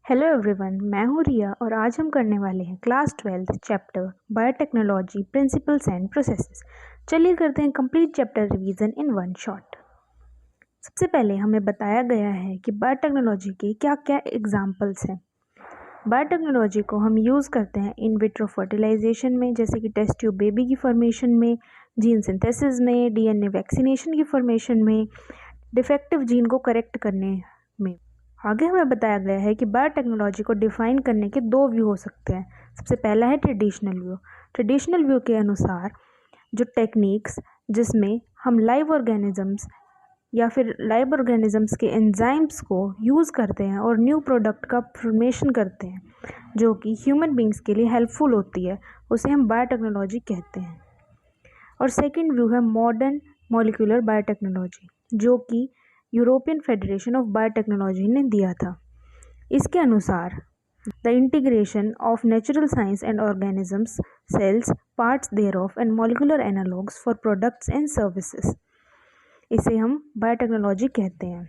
Hello everyone, मैं हूँ रिया और आज हम करने वाले हैं class 12 chapter biotechnology principles and processes. चलिए करते हैं complete chapter revision in one shot. सबसे पहले हमें बताया गया है कि बायोटेक्नोलॉजी के क्या क्या एग्जाम्पल्स हैं। बायोटेक्नोलॉजी को हम यूज़ करते हैं इन विट्रो फर्टिलाइजेशन में, जैसे कि टेस्ट ट्यूब बेबी की फॉर्मेशन में, जीन सिंथेसिस में, डीएनए वैक्सीनेशन की फॉर्मेशन में, डिफेक्टिव जीन को करेक्ट करने में। आगे हमें बताया गया है कि बायोटेक्नोलॉजी को डिफाइन करने के दो व्यू हो सकते हैं। सबसे पहला है ट्रेडिशनल व्यू। ट्रेडिशनल व्यू के अनुसार जो टेक्निक्स जिसमें हम लाइव ऑर्गेनिजम्स या फिर लाइव ऑर्गेनिजम्स के एंजाइम्स को यूज़ करते हैं और न्यू प्रोडक्ट का फॉर्मेशन करते हैं जो कि ह्यूमन बींग्स के लिए हेल्पफुल होती है, उसे हम बायोटेक्नोलॉजी कहते हैं। और सेकेंड व्यू है मॉडर्न मॉलिक्यूलर बायोटेक्नोलॉजी, जो कि यूरोपियन फेडरेशन ऑफ बायोटेक्नोलॉजी ने दिया था। इसके अनुसार the integration of natural science and organisms, cells, parts thereof and molecular analogues for products and services, इसे हम बायोटेक्नोलॉजी कहते हैं।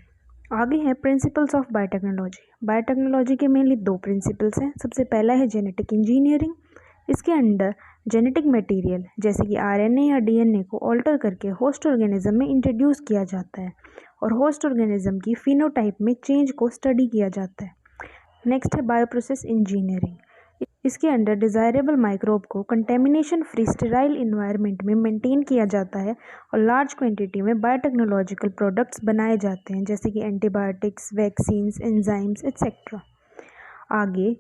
आगे है प्रिंसिपल्स ऑफ बायोटेक्नोलॉजी। बायोटेक्नोलॉजी के मेनली दो प्रिंसिपल्स हैं। सबसे पहला है जेनेटिक इंजीनियरिंग। इसके अंडर जेनेटिक मटेरियल जैसे कि आरएनए या डीएनए को ऑल्टर करके होस्ट ऑर्गेनिज्म में इंट्रोड्यूस किया जाता है और होस्ट ऑर्गेनिज्म की फिनोटाइप में चेंज को स्टडी किया जाता है। नेक्स्ट है बायोप्रोसेस इंजीनियरिंग। इसके अंडर डिज़ायरेबल माइक्रोब को कंटेमिनेशन फ्री स्टेराइल इन्वायरमेंट में मेंटेन किया जाता है और लार्ज क्वांटिटी में बायोटेक्नोलॉजिकल प्रोडक्ट्स बनाए जाते हैं, जैसे कि एंटीबायोटिक्स, वैक्सीन्स, एंजाइम्स एट्सेट्रा। आगे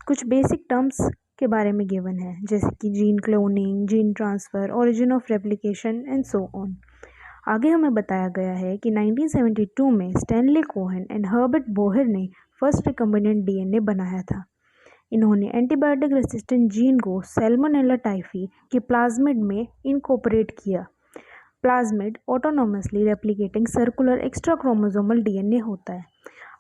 कुछ बेसिक टर्म्स के बारे में गिवन है, जैसे कि gene cloning, gene transfer, origin of replication and so on. आगे हमें बताया गया है कि 1972 में Stanley Cohen and Herbert Bohr ने फर्स्ट रिकम्बिनेंट डीएनए बनाया था। इन्होंने एंटीबायोटिक रेसिस्टेंट जीन को सैल्मोनेला टाइफी के प्लाज्मिड में इनकॉर्पोरेट किया। Plasmid autonomously replicating circular extra chromosomal DNA होता है।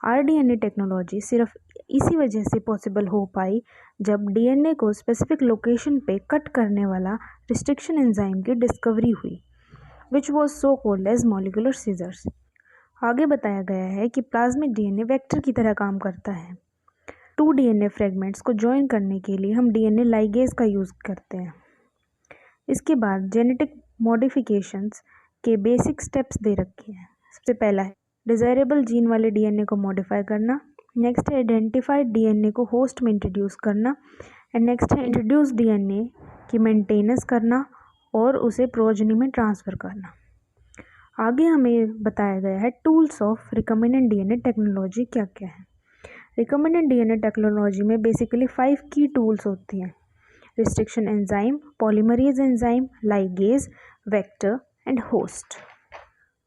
आरडीएनए टेक्नोलॉजी सिर्फ इसी वजह से पॉसिबल हो पाई जब डीएनए को स्पेसिफिक लोकेशन पे कट करने वाला रिस्ट्रिक्शन एंजाइम की डिस्कवरी हुई, which was so called as molecular scissors. आगे बताया गया है कि प्लाज्मिक डीएनए वेक्टर की तरह काम करता है। 2 डीएनए फ्रेगमेंट्स को ज्वाइन करने के लिए हम डीएनए लाइगेज का यूज़ करते हैं। इसके बाद जेनेटिक मॉडिफिकेशंस के बेसिक स्टेप्स दे रखे हैं। सबसे पहला है डिज़ायरेबल जीन वाले डीएनए को मॉडिफाई करना। नेक्स्ट है आइडेंटिफाइड डीएनए को होस्ट में इंट्रोड्यूस करना। एंड नेक्स्ट है इंट्रोड्यूस डीएनए की मेंटेनेंस करना और उसे प्रोजेनी में ट्रांसफ़र करना। आगे हमें बताया गया है tools of recombinant DNA technology क्या क्या है। रिकम्बिनेंट डीएनए टेक्नोलॉजी में बेसिकली 5 की टूल्स होती हैं: restriction enzyme, polymerase enzyme, ligase, vector and host.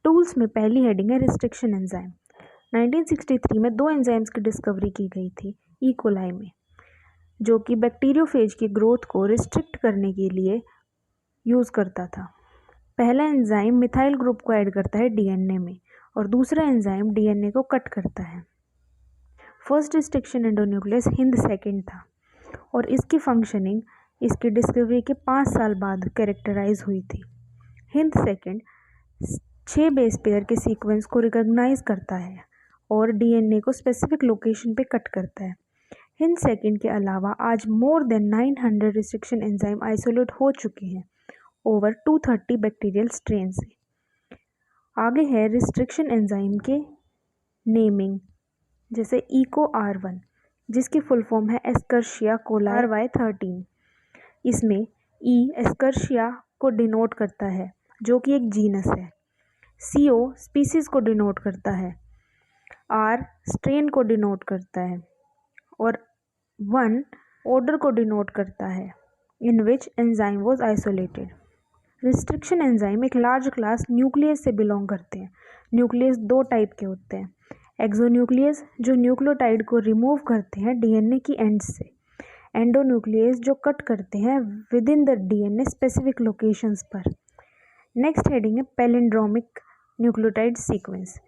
Tools में पहली हेडिंग है रिस्ट्रिक्शन एंजाइम। 1963 में 2 एंजाइम्स की डिस्कवरी की गई थी ई कोलाई में, जो कि बैक्टीरियोफेज की ग्रोथ को रिस्ट्रिक्ट करने के लिए यूज़ करता था। पहला एंजाइम मिथाइल ग्रुप को ऐड करता है डीएनए में और दूसरा एंजाइम डीएनए को कट करता है। First restriction endonuclease Hind second था और इसकी फंक्शनिंग इसकी डिस्कवरी के 5 साल बाद कैरेक्टराइज हुई थी। हिंद सेकेंड 6 बेस पेयर के सीक्वेंस को रिकॉग्नाइज करता है और डीएनए को स्पेसिफिक लोकेशन पे कट करता है। हिंद सेकेंड के अलावा आज more than 900 restriction enzyme isolate हो चुके हैं ओवर 230 बैक्टीरियल स्ट्रेन से। आगे है रिस्ट्रिक्शन एंजाइम के नेमिंग, जैसे ईको R1, जिसकी फुल फॉर्म है एस्कर्शिया कोलाई RY13। इसमें ई एस्कर्शिया को डिनोट करता है, जो कि एक जीनस है। CO स्पीसीज को डिनोट करता है। R स्ट्रेन को डिनोट करता है और 1 ऑर्डर को डिनोट करता है in which enzyme was isolated. Restriction enzyme एक लार्ज क्लास न्यूक्लियस से बिलोंग करते हैं। न्यूक्लियस 2 टाइप के होते हैं: एक्सोन्यूक्लियस जो न्यूक्लियोटाइड को रिमूव करते हैं डीएनए की एंड्स से, एंडोन्यूक्लियस जो कट करते हैं with in the DNA specific locations पर। नेक्स्ट हेडिंग है पैलिंड्रोमिक न्यूक्लियोटाइड सीक्वेंस।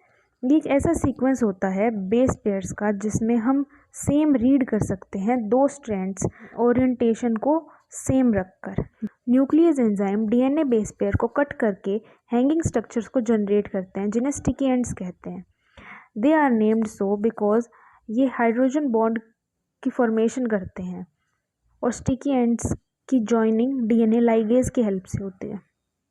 ये एक ऐसा सीक्वेंस होता है बेस पेयर्स का जिसमें हम सेम रीड कर सकते हैं 2 स्ट्रैंड्स ओरिएंटेशन को सेम रखकर। Nuclease enzyme DNA base pair को कट करके हैंगिंग स्ट्रक्चर्स को जनरेट करते हैं, जिन्हें स्टिकी एंड्स कहते हैं। They are named so because ये हाइड्रोजन बॉन्ड की फॉर्मेशन करते हैं और स्टिकी एंड्स की जॉइनिंग डीएनए लाइगेज की हेल्प से होती है।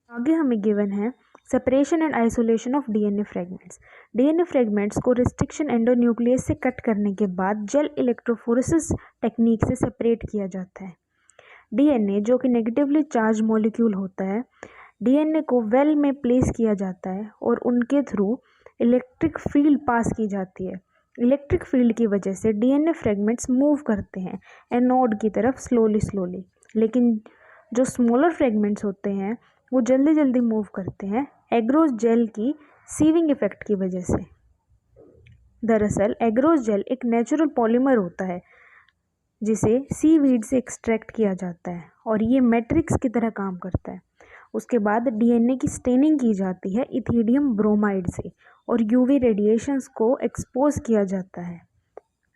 आगे हमें गिवन है separation and isolation of DNA fragments. DNA fragments को रिस्ट्रिक्शन एंडोन्यूक्लियस से कट करने के बाद जेल इलेक्ट्रोफोरेसिस टेक्निक से सेपरेट किया जाता है। डीएनए जो कि नेगेटिवली चार्ज मॉलिक्यूल होता है, डीएनए को वेल में प्लेस किया जाता है और उनके थ्रू इलेक्ट्रिक फील्ड पास की जाती है। इलेक्ट्रिक फील्ड की वजह से डीएनए फ्रेगमेंट्स मूव करते हैं एनोड की तरफ स्लोली, लेकिन जो स्मॉलर फ्रेगमेंट्स होते हैं वो जल्दी जल्दी मूव करते हैं एग्रोस जेल की सीविंग इफेक्ट की वजह से। दरअसल एग्रोस जेल एक नेचुरल पॉलीमर होता है जिसे सीवीड से एक्सट्रैक्ट किया जाता है और ये मैट्रिक्स की तरह काम करता है। उसके बाद डीएनए की स्टेनिंग की जाती है इथिडियम ब्रोमाइड से और यूवी रेडिएशंस को एक्सपोज किया जाता है।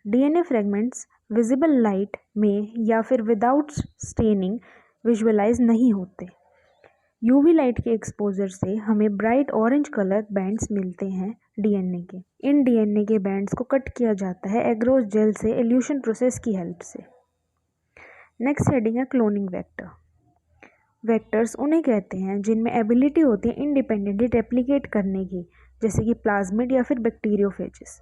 डीएनए फ्रेगमेंट्स विजिबल लाइट में या फिर विदाउट स्टेनिंग विजुअलाइज नहीं होते। यूवी लाइट के एक्सपोजर से हमें ब्राइट ऑरेंज कलर बैंड्स मिलते हैं डीएनए के। इन डीएनए के बैंड्स को कट किया जाता है एग्रोस जेल से एल्यूशन प्रोसेस की हेल्प से। नेक्स्ट हेडिंग है क्लोनिंग वेक्टर। वेक्टर्स उन्हें कहते हैं जिनमें एबिलिटी होती है इंडिपेंडेंटली रेप्लिकेट करने की, जैसे कि प्लाज्मिड या फिर बैक्टीरियोफेजेस।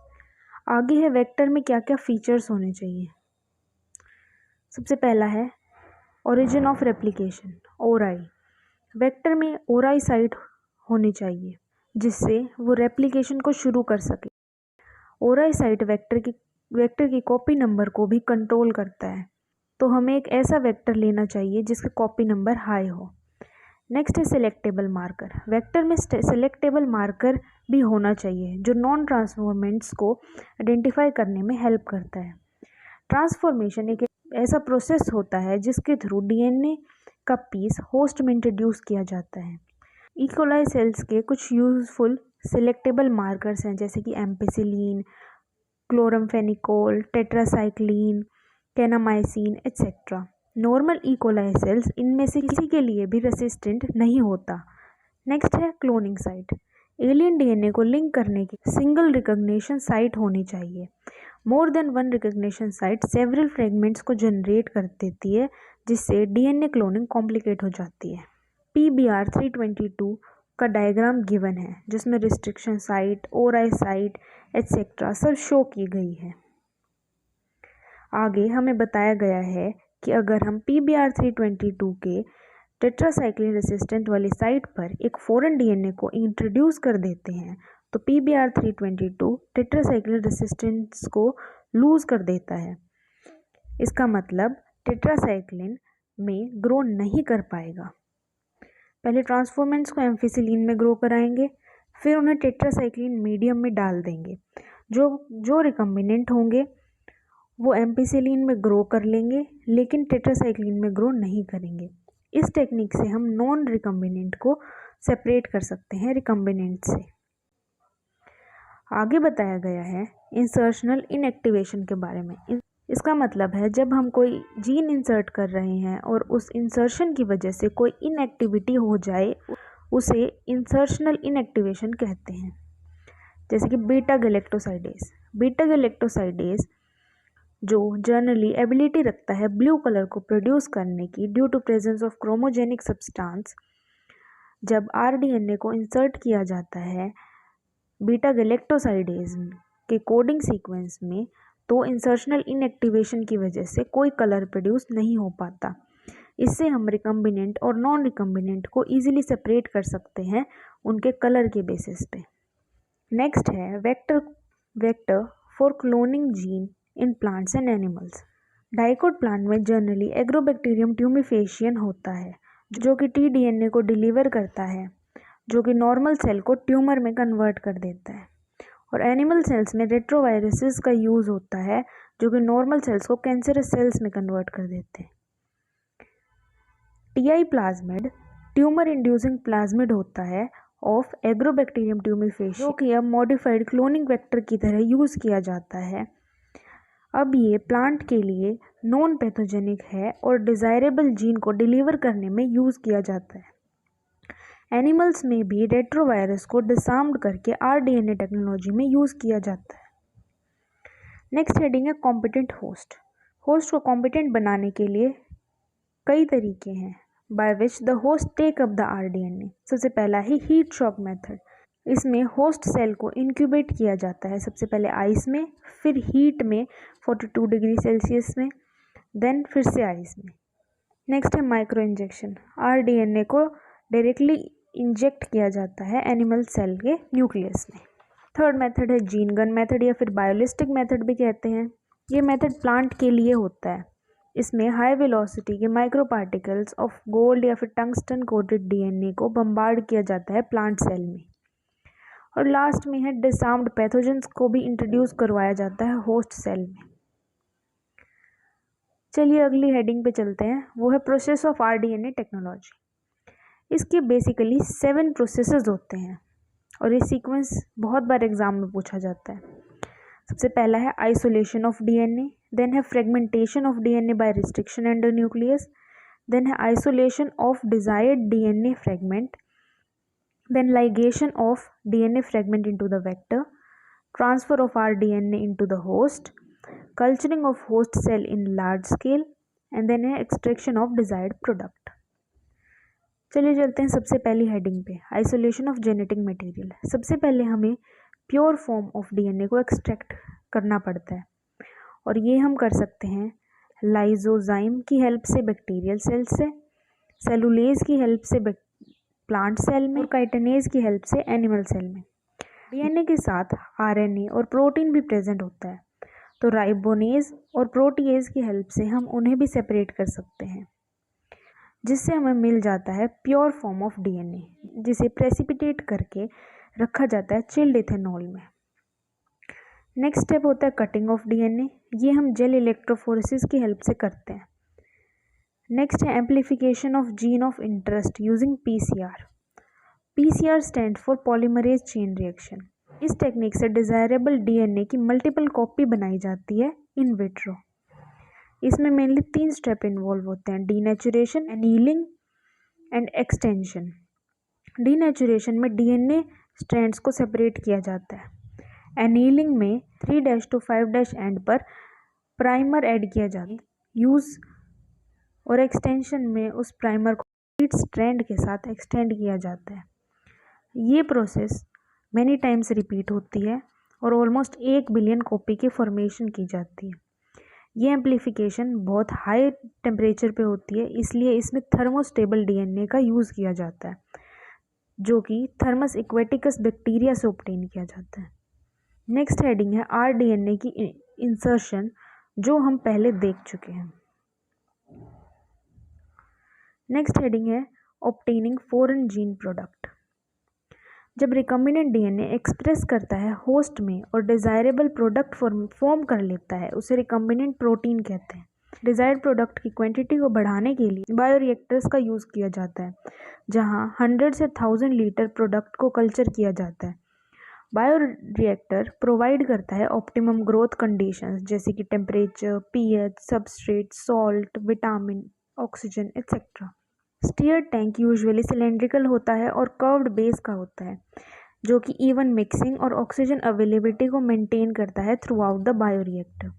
आगे है वेक्टर में क्या क्या फीचर्स होने चाहिए। सबसे पहला है origin of replication, Orai. Vector में ओराई साइट होनी चाहिए जिससे वो रेप्लिकेशन को शुरू कर सके। ओराई साइट वेक्टर की कॉपी नंबर को भी कंट्रोल करता है, तो हमें एक ऐसा वेक्टर लेना चाहिए जिसका कॉपी नंबर हाई हो। नेक्स्ट है सिलेक्टेबल मार्कर। वेक्टर में सिलेक्टेबल मार्कर भी होना चाहिए जो नॉन ट्रांसफॉर्मेंट्स को आइडेंटिफाई करने में हेल्प करता है। ट्रांसफॉर्मेशन एक ऐसा प्रोसेस होता है जिसके थ्रू डीएनए का पीस होस्ट में इंट्रोड्यूस किया जाता है। ई कोलाई सेल्स के कुछ यूजफुल सिलेक्टेबल मार्कर्स हैं जैसे कि ampicillin, chloramphenicol, tetracycline, kanamycin etcetera. Normal E coli cells इनमें से किसी के लिए भी रेसिस्टेंट नहीं होता। नेक्स्ट है क्लोनिंग साइट। एलियन डीएनए को लिंक करने की सिंगल रिकॉग्निशन साइट होनी चाहिए। More than one recognition site several fragments को जनरेट कर देती है जिससे डीएनए क्लोनिंग कॉम्प्लिकेट हो जाती है। PBR 322 का डायग्राम गिवन है जिसमें रिस्ट्रिक्शन साइट, ओराई साइट एट्सेट्रा सब शो की गई है। आगे हमें बताया गया है कि अगर हम PBR 322 के टेट्रासाइक्लिन रेसिस्टेंट वाली साइट पर एक फॉरेन डीएनए को इंट्रोड्यूस कर देते हैं तो PBR 322 टेट्रासाइक्लिन रेसिस्टेंस को लूज कर देता है। इसका मतलब टेट्रासाइक्लिन में ग्रो नहीं कर पाएगा। पहले ट्रांसफॉर्मेंट्स को एम्फिसिलिन में ग्रो कराएंगे, फिर उन्हें टेट्रासाइक्लिन मीडियम में डाल देंगे। जो रिकम्बिनेंट होंगे वो एम्फिसिलिन में ग्रो कर लेंगे लेकिन टेट्रासाइक्लिन में ग्रो नहीं करेंगे। इस टेक्निक से हम नॉन रिकम्बिनेंट को सेपरेट कर सकते हैं रिकम्बिनेंट से। आगे बताया गया है इंसर्शनल इनएक्टिवेशन के बारे में। इसका मतलब है जब हम कोई जीन इंसर्ट कर रहे हैं और उस इंसर्शन की वजह से कोई इनएक्टिविटी हो जाए उसे इंसर्शनल इनएक्टिवेशन कहते हैं। जैसे कि बीटा गैलेक्टोसाइडेज। बीटा गैलेक्टोसाइडेज जो जनरली एबिलिटी रखता है ब्लू कलर को प्रोड्यूस करने की due to presence of chromogenic substance, जब आरडीएनए को इंसर्ट किया जाता है बीटा गैलेक्टोसाइडेज के कोडिंग सीक्वेंस में तो इंसर्शनल इनएक्टिवेशन की वजह से कोई कलर प्रोड्यूस नहीं हो पाता। इससे हम रिकम्बिनेंट और नॉन रिकम्बिनेंट को ईजिली सेपरेट कर सकते हैं उनके कलर के बेसिस पे। नेक्स्ट है vector for cloning gene in plants and animals. Dicot plant में जनरली एग्रोबैक्टीरियम ट्यूमिफेशियन होता है जो कि टीडीएनए को डिलीवर करता है जो कि नॉर्मल सेल को ट्यूमर में कन्वर्ट कर देता है। और एनिमल सेल्स में रेट्रोवायरसेस का यूज़ होता है जो कि नॉर्मल सेल्स को कैंसरस सेल्स में कन्वर्ट कर देते हैं। TI plasmid tumour inducing plasmid होता है ऑफ एग्रोबैक्टीरियम ट्यूमिफेशियन जो कि अब मॉडिफाइड क्लोनिंग वेक्टर की तरह यूज़ किया जाता है। अब ये प्लांट के लिए नॉन पैथोजेनिक है और डिज़ायरेबल जीन को डिलीवर करने में यूज़ किया जाता है। एनिमल्स में भी रेट्रोवायरस को डिसार्म्ड करके आरडीएनए टेक्नोलॉजी में यूज़ किया जाता है। नेक्स्ट हेडिंग है कॉम्पिटेंट होस्ट। होस्ट को कॉम्पिटेंट बनाने के लिए कई तरीके हैं by which the host take up the rDNA. सबसे पहला है हीट शॉक मेथड। इसमें होस्ट सेल को इंक्यूबेट किया जाता है, सबसे पहले आइस में, फिर हीट में 42 डिग्री सेल्सियस में, देन फिर से आइस में। नेक्स्ट है माइक्रो इंजेक्शन। आरडीएनए को डायरेक्टली इंजेक्ट किया जाता है एनिमल सेल के न्यूक्लियस में। थर्ड मेथड है जीन गन मेथड या फिर बायोलिस्टिक मेथड भी कहते हैं। ये मेथड प्लांट के लिए होता है। इसमें हाई वेलोसिटी के माइक्रो पार्टिकल्स ऑफ गोल्ड या फिर टंगस्टन कोटेड डीएनए को बम्बार्ड किया जाता है प्लांट सेल में। और लास्ट में है डिसआर्म्ड पैथोजेंस को भी इंट्रोड्यूस करवाया जाता है होस्ट सेल में। चलिए अगली हेडिंग पे चलते हैं, वो है प्रोसेस ऑफ आरडीएनए टेक्नोलॉजी। इसके बेसिकली 7 प्रोसेसेस होते हैं और ये सीक्वेंस बहुत बार एग्जाम में पूछा जाता है। सबसे पहला है आइसोलेशन ऑफ डीएनए, देन है fragmentation of DNA by restriction endonuclease, then है isolation of desired DNA fragment, then ligation of DNA fragment into the vector, transfer of rDNA into the host, culturing of host cell in large scale, and then extraction of desired product। चलिए चलते हैं सबसे पहली heading पे, isolation of genetic material. सबसे पहले हमें pure form of DNA को एक्सट्रैक्ट करना पड़ता है और ये हम कर सकते हैं लाइजोजाइम की हेल्प से बैक्टीरियल सेल से, सेलुलेज की हेल्प से प्लांट सेल में, और काइटिनेज की हेल्प से एनिमल सेल में। डीएनए के साथ आरएनए और प्रोटीन भी प्रेजेंट होता है, तो राइबोनेज और प्रोटीएज की हेल्प से हम उन्हें भी सेपरेट कर सकते हैं, जिससे हमें मिल जाता है प्योर फॉर्म ऑफ डीएनए, जिसे प्रेसिपिटेट करके रखा जाता है चिल्ड इथेनॉल में। नेक्स्ट स्टेप होता है कटिंग ऑफ डीएनए। ये हम जेल इलेक्ट्रोफोरेसिस की हेल्प से करते हैं। नेक्स्ट है amplification of gene of interest using PCR. PCR stand for polymerase chain reaction. इस टेक्निक से डिजायरेबल डीएनए की मल्टीपल कॉपी बनाई जाती है इन विट्रो। इसमें मेनली 3 स्टेप इन्वॉल्व होते हैं, denaturation, annealing and extension. Denaturation में डीएनए स्ट्रैंड्स को सेपरेट किया जाता है। एनीलिंग में 3' to 5' एंड पर प्राइमर ऐड किया जाता है यूज, और एक्सटेंशन में उस प्राइमर को लीड स्ट्रैंड के साथ एक्सटेंड किया जाता है। ये प्रोसेस मैनी टाइम्स रिपीट होती है और ऑलमोस्ट 1 बिलियन कॉपी की फॉर्मेशन की जाती है। ये एम्प्लीफिकेशन बहुत हाई टेम्परेचर पे होती है, इसलिए इसमें थर्मोस्टेबल डीएनए का यूज़ किया जाता है, जो कि थर्मस एक्वेटिकस बैक्टीरिया से ऑब्टेन किया जाता है। नेक्स्ट हेडिंग है आरडीएनए की इंसर्शन, जो हम पहले देख चुके हैं। नेक्स्ट हेडिंग है ऑब्टेनिंग फॉरेन जीन प्रोडक्ट। जब रिकम्बिनेंट डीएनए एक्सप्रेस करता है होस्ट में और डिजायरेबल प्रोडक्ट फॉर्म कर लेता है, उसे रिकम्बिनेंट प्रोटीन कहते हैं। डिजायर्ड प्रोडक्ट की क्वांटिटी को बढ़ाने के लिए बायोरिएक्टर्स का यूज़ किया जाता है, जहां 100 से 1000 लीटर प्रोडक्ट को कल्चर किया जाता है। बायोरिएक्टर प्रोवाइड करता है ऑप्टिमम ग्रोथ कंडीशंस, जैसे कि temperature, pH, substrate, salt, vitamin, oxygen etcetera. Stir tank usually cylindrical होता है और कर्व्ड बेस का होता है, जो कि इवन मिक्सिंग और ऑक्सीजन अवेलेबिलिटी को मेंटेन करता है थ्रू आउट द बायोरिएक्टर।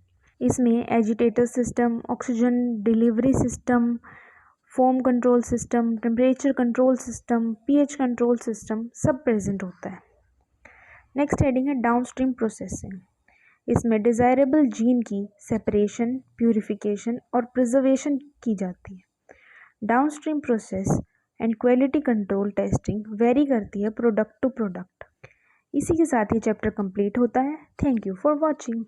इसमें agitator system, oxygen delivery system, foam control system, temperature control system, pH control system सब प्रेजेंट होता है। नेक्स्ट हेडिंग है डाउनस्ट्रीम प्रोसेसिंग। इसमें डिजायरेबल जीन की सेपरेशन, प्यूरिफिकेशन और प्रिजर्वेशन की जाती है। Downstream process and quality control testing very करती है प्रोडक्ट टू प्रोडक्ट। इसी के साथ ही चैप्टर कंप्लीट होता है। Thank you for watching.